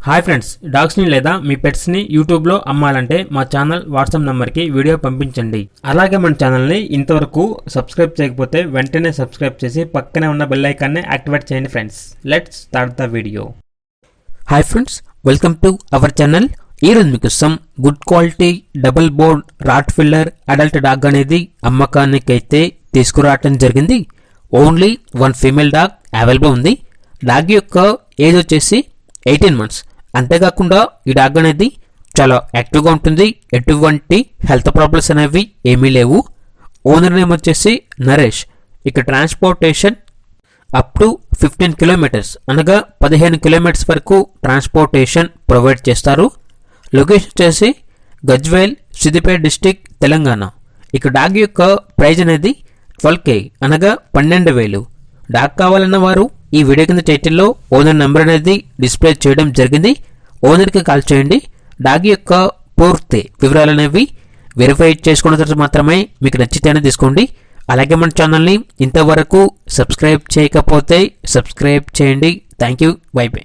Hi friends, డాగ్స్ని లేదా మీ పెట్స్ని యూట్యూబ్లో అమ్మాలంటే మా ఛానల్ వాట్సాప్ నెంబర్కి వీడియో పంపించండి. అలాగే మన ఛానల్ని ఇంతవరకు సబ్స్క్రైబ్ చేయకపోతే వెంటనే సబ్స్క్రైబ్ చేసి పక్కనే ఉన్న బెల్ ఐకాన్ని యాక్టివేట్ చేయండి friends. Let's start the video. Hi friends, welcome to our channel. ఈరోజు మీకోసం good quality double board Rottweiler adult dog అనేది అమ్మకానికి అయితే తీసుకురావటం జరిగింది. Only one female dog available ఉంది. డాగ్ యొక్క ఏజ్ వచ్చేసి 18 months. అంతేకాకుండా ఈ డాగ్ అనేది చాలా యాక్టివ్గా ఉంటుంది. ఎటువంటి హెల్త్ ప్రాబ్లమ్స్ అనేవి ఏమీ లేవు. ఓనర్ నేమ్ వచ్చేసి నరేష్. ఇక ట్రాన్స్పోర్టేషన్ అప్ టు 15 kilometers అనగా 15 kilometers వరకు ట్రాన్స్పోర్టేషన్ ప్రొవైడ్ చేస్తారు. లొకేషన్ వచ్చేసి గజ్వేల్, సిద్దిపేట డిస్టిక్, తెలంగాణ. ఇక డాగ్ యొక్క ప్రైజ్ అనేది 12K అనగా 12,000. డాగ్ కావాలన్న వారు ఈ వీడియో కింద టైటిల్లో ఓనర్ నెంబర్ అనేది డిస్ప్లే చేయడం జరిగింది. ఓనర్కి కాల్ చేయండి. డాగ్ యొక్క పూర్తి వివరాలు అనేవి వెరిఫై చేసుకున్న తర్వాత మాత్రమే మీకు నచ్చితేనే తీసుకోండి. అలాగే మన ఛానల్ని ఇంతవరకు సబ్స్క్రైబ్ చేయకపోతే సబ్స్క్రైబ్ చేయండి. Thank you. By by.